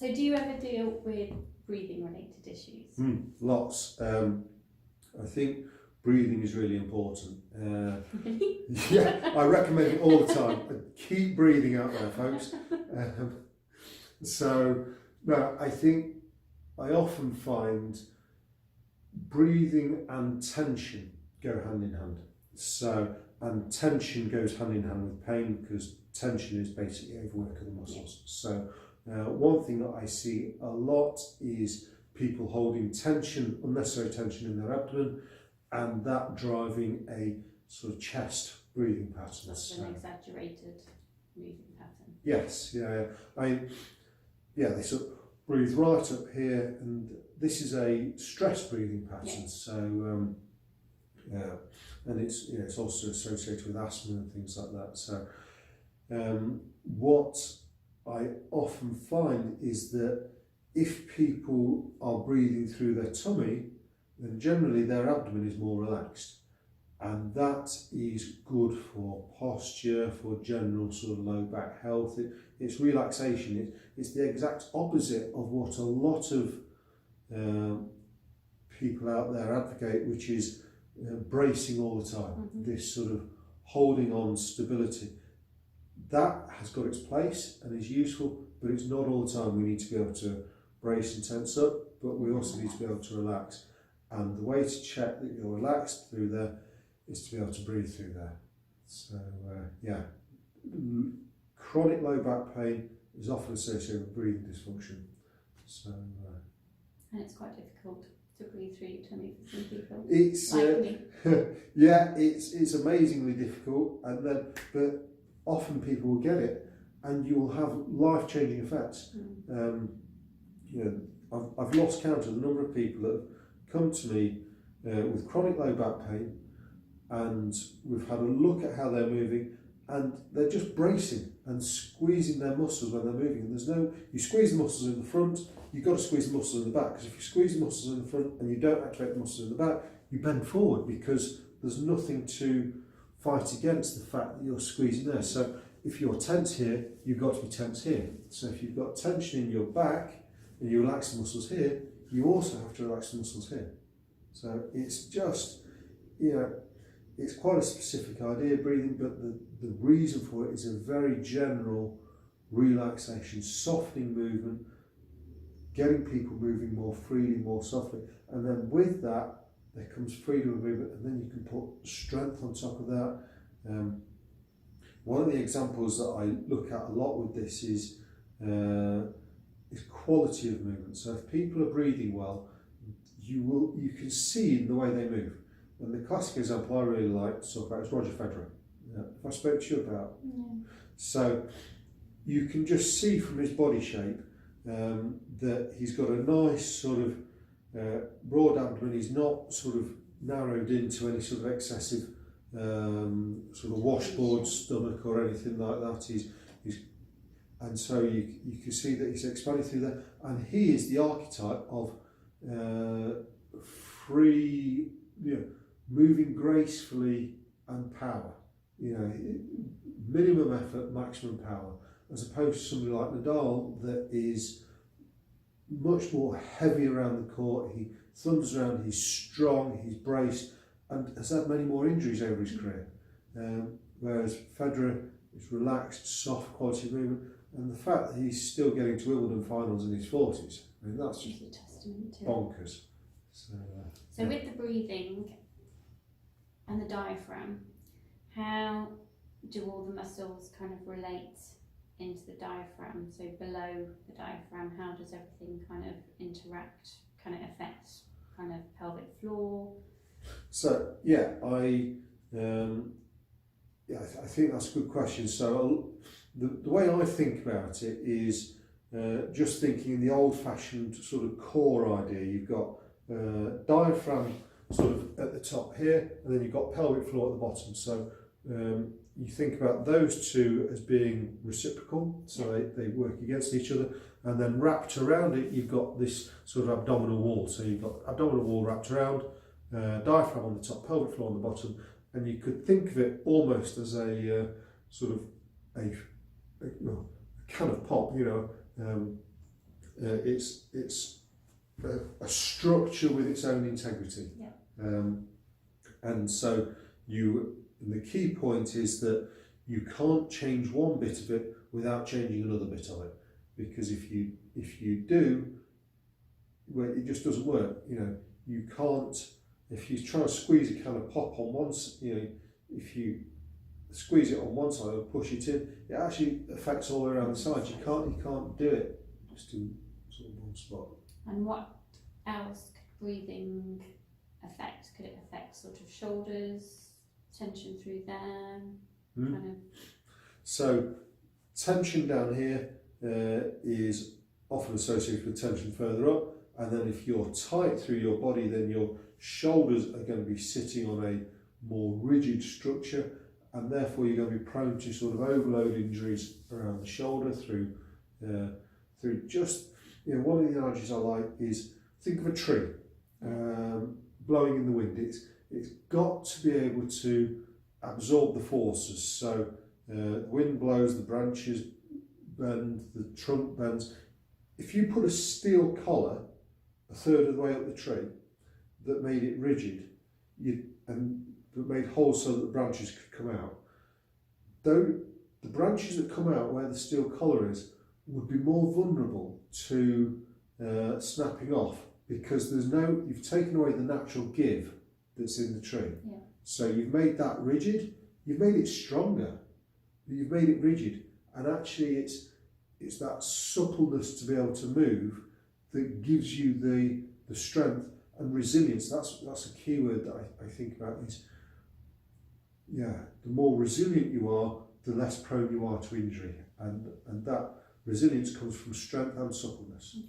So do you ever deal with breathing related issues? Lots. I think breathing is really important. Really? Yeah, I recommend it all the time. Keep breathing out there, folks. No, I think I often find breathing and tension go hand in hand. And tension goes hand in hand with pain, because tension is basically overwork of the muscles. So one thing that I see a lot is people holding tension, unnecessary tension in their abdomen, and that driving a sort of chest breathing pattern. That's an exaggerated breathing pattern. Yes, they sort of breathe right up here, and this is a stress breathing pattern. Yes. So and it's also associated with asthma and things like that. So what I often find is that if people are breathing through their tummy, then generally their abdomen is more relaxed, and that is good for posture, for general sort of low back health. It's relaxation. It's the exact opposite of what a lot of people out there advocate, which is bracing all the time. This sort of holding on stability. That has got its place and is useful, but it's not all the time. We need to be able to brace and tense up, but we also need to be able to relax. And the way to check that you're relaxed through there is to be able to breathe through there. So chronic low back pain is often associated with breathing dysfunction. So and it's quite difficult to breathe through your tummy for some people. It's like me. it's amazingly difficult, but often people will get it, and you will have life-changing effects. I've lost count of the number of people that have come to me with chronic low back pain, and we've had a look at how they're moving, and they're just bracing and squeezing their muscles when they're moving. And you squeeze the muscles in the front, you've got to squeeze the muscles in the back, because if you squeeze the muscles in the front and you don't activate the muscles in the back, you bend forward, because there's nothing to fight against the fact that you're squeezing there. So if you're tense here, you've got to be tense here. So if you've got tension in your back and you relax the muscles here, you also have to relax the muscles here. So it's just, it's quite a specific idea of breathing, but the reason for it is a very general relaxation, softening movement, getting people moving more freely, more softly. And then with that, there comes freedom of movement, and then you can put strength on top of that. One of the examples that I look at a lot with this is quality of movement. So if people are breathing well, you can see in the way they move. And the classic example I really like to talk about is Roger Federer. If I spoke to you about. So you can just see from his body shape that he's got a nice sort of broad abdomen. He's not sort of narrowed into any sort of excessive sort of washboard stomach or anything like that. And so you can see that he's expanding through there, and he is the archetype of free, moving gracefully and power. Minimum effort, maximum power, as opposed to somebody like Nadal that is much more heavy around the court. He thunders around, he's strong, he's braced, and has had many more injuries over his career. Whereas Federer is relaxed, soft, quality movement, and the fact that he's still getting to Wimbledon finals in his 40s, I mean, that's just a testament to bonkers. So with the breathing and the diaphragm, how do all the muscles kind of relate into the diaphragm? So below the diaphragm, how does everything kind of interact, kind of affect kind of pelvic floor? So I think that's a good question. So the way I think about it is just thinking in the old-fashioned sort of core idea. You've got diaphragm sort of at the top here, and then you've got pelvic floor at the bottom. So you think about those two as being reciprocal, so they work against each other, and then wrapped around it you've got this sort of abdominal wall. So you've got abdominal wall wrapped around, diaphragm on the top, pelvic floor on the bottom, and you could think of it almost as a sort of a can of pop, it's a structure with its own integrity. Yeah. And so the key point is that you can't change one bit of it without changing another bit of it, because if you do, well, it just doesn't work. You can't, if you try to squeeze a can of pop on one, if you squeeze it on one side or push it in, it actually affects all around the sides. You can't do it just in sort of one spot. And what else could breathing affect? Could it affect sort of shoulders, tension through there, kind of? So tension down here is often associated with tension further up, and then if you're tight through your body, then your shoulders are going to be sitting on a more rigid structure, and therefore you're going to be prone to sort of overload injuries around the shoulder through just, one of the analogies I like is, think of a tree blowing in the wind. It's got to be able to absorb the forces. So the wind blows, the branches bend, the trunk bends. If you put a steel collar a third of the way up the tree that made it rigid, and that made holes so that the branches could come out, though the branches that come out where the steel collar is would be more vulnerable to snapping off, because you've taken away the natural give that's in the tree. Yeah. So you've made that rigid, you've made it stronger, but you've made it rigid, and actually it's that suppleness to be able to move that gives you the strength and resilience. That's a key word that I think about is, the more resilient you are, the less prone you are to injury, and that resilience comes from strength and suppleness. Okay.